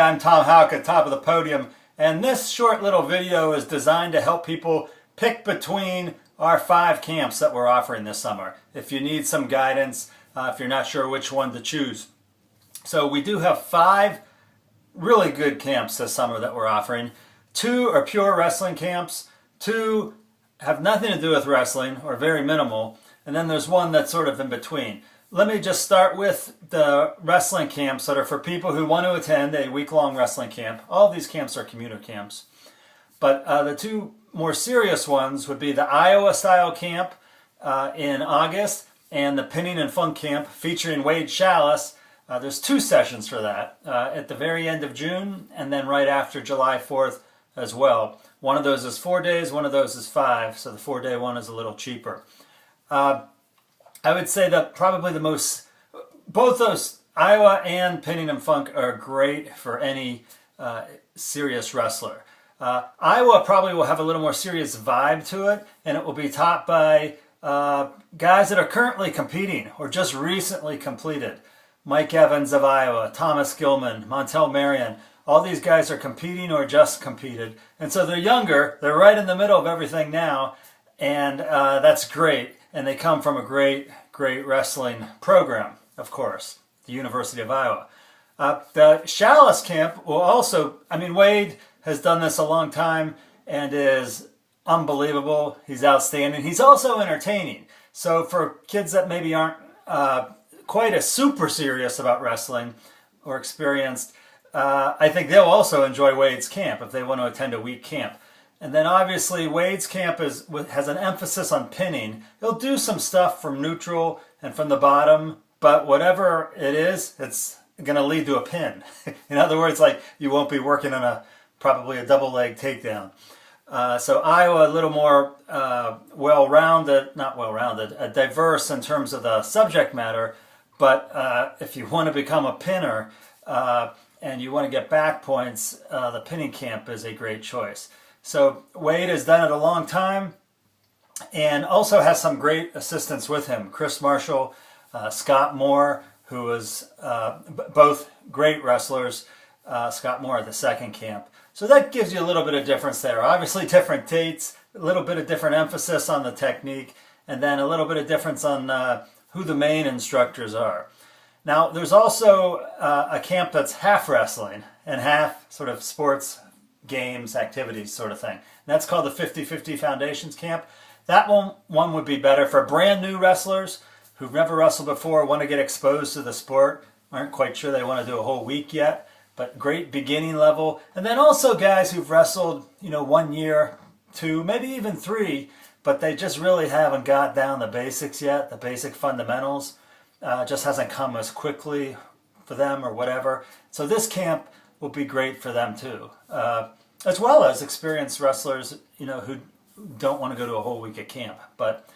I'm Tom Houck at Top of the Podium, and this short little video is designed to help people pick between our 5 camps that we're offering this summer. If you need some guidance, if you're not sure which one to choose. So we do have 5 really good camps this summer that we're offering. 2 are pure wrestling camps, 2 have nothing to do with wrestling or very minimal, and then there's one that's sort of in between. Let me just start with the wrestling camps that are for people who want to attend a week-long wrestling camp. All of these camps are commuter camps. But the 2 more serious ones would be the Iowa-style camp in August and the Pinning and Funk camp featuring Wade Chalice. There's 2 sessions for that at the very end of June and then right after July 4th as well. One of those is 4 days, one of those is 5, so the 4-day one is a little cheaper. I would say that probably both those, Iowa and Pinning and Funk, are great for any serious wrestler. Iowa probably will have a little more serious vibe to it, and it will be taught by guys that are currently competing or just recently completed. Mike Evans of Iowa, Thomas Gilman, Montel Marion, all these guys are competing or just competed. And so they're younger, they're right in the middle of everything now, and that's great. And they come from a great wrestling program, of course, the University of Iowa. The Chalice camp will also, Wade has done this a long time and is unbelievable. He's outstanding. He's also entertaining. So for kids that maybe aren't quite as super serious about wrestling or experienced, I think they'll also enjoy Wade's camp if they want to attend a week camp. And then obviously Wade's camp has an emphasis on pinning. He'll do some stuff from neutral and from the bottom, but whatever it is, it's going to lead to a pin. In other words, like, you won't be working on probably a double leg takedown. So Iowa, a little more diverse in terms of the subject matter, but if you want to become a pinner and you want to get back points, the pinning camp is a great choice. So Wade has done it a long time and also has some great assistants with him. Chris Marshall, Scott Moore, who was both great wrestlers. Scott Moore at the 2nd camp. So that gives you a little bit of difference there. Obviously different dates, a little bit of different emphasis on the technique, and then a little bit of difference on who the main instructors are. Now there's also a camp that's half wrestling and half sort of sports games, activities sort of thing. And that's called the 50-50 Foundations Camp. That one would be better for brand new wrestlers who've never wrestled before, want to get exposed to the sport, aren't quite sure they want to do a whole week yet, but great beginning level. And then also guys who've wrestled, 1 year, 2, maybe even 3, but they just really haven't got down the basics yet, the basic fundamentals. Just hasn't come as quickly for them or whatever. So this camp will be great for them too. As well as experienced wrestlers, who don't want to go to a whole week at camp. But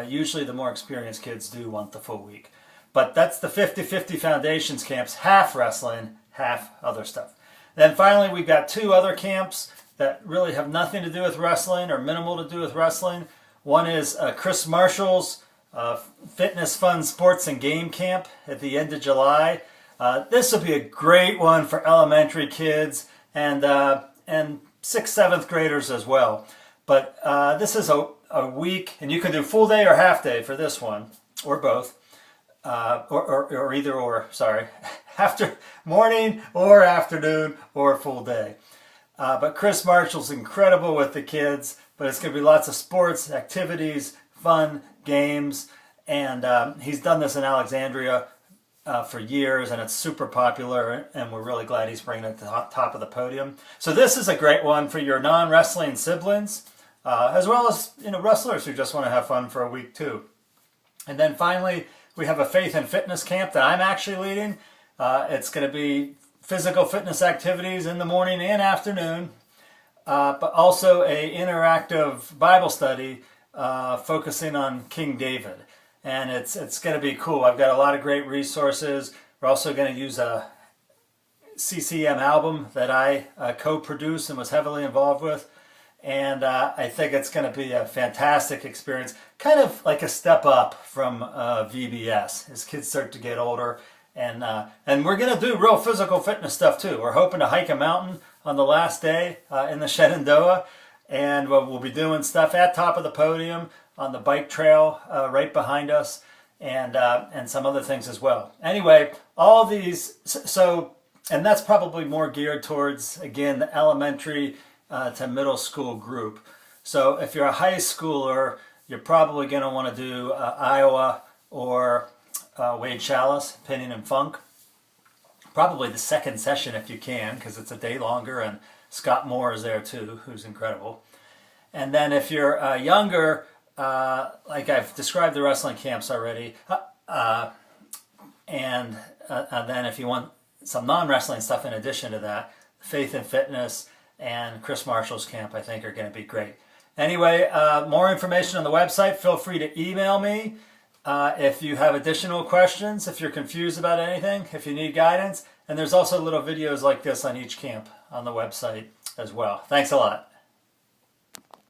usually the more experienced kids do want the full week. But that's the 50-50 Foundations camps, half wrestling, half other stuff. Then finally we've got 2 other camps that really have nothing to do with wrestling or minimal to do with wrestling. One is Chris Marshall's Fitness, Fun, Sports, and Game Camp at the end of July. This will be a great one for elementary kids and 6th, 7th graders as well. But this is a week, and you can do full day or half day for this one, or both, or either or, sorry, after morning or afternoon or full day. But Chris Marshall's incredible with the kids, but it's going to be lots of sports, activities, fun, games, and he's done this in Alexandria for years, and it's super popular, and we're really glad he's bringing it to the top of the podium. So this is a great one for your non-wrestling siblings, as well as wrestlers who just want to have fun for a week too. And then finally, we have a faith and fitness camp that I'm actually leading. It's going to be physical fitness activities in the morning and afternoon, but also a interactive Bible study focusing on King David. And it's going to be cool. I've got a lot of great resources. We're also going to use a CCM album that I co-produced and was heavily involved with. And I think it's going to be a fantastic experience, kind of like a step up from VBS as kids start to get older And we're going to do real physical fitness stuff too. We're hoping to hike a mountain on the last day in the Shenandoah, and we'll be doing stuff at top of the podium on the bike trail right behind us, and some other things as well. Anyway, all these, and that's probably more geared towards, again, the elementary to middle school group. So if you're a high schooler, you're probably going to want to do Iowa or Wade Chalice, Pinion and Funk. Probably the second session if you can, because it's a day longer, and Scott Moore is there too, who's incredible. And then if you're younger, like I've described the wrestling camps already, and then if you want some non-wrestling stuff in addition to that, Faith and Fitness and Chris Marshall's camp, I think, are going to be great. Anyway, more information on the website. Feel free to email me if you have additional questions, if you're confused about anything, if you need guidance. And there's also little videos like this on each camp on the website as well. Thanks a lot.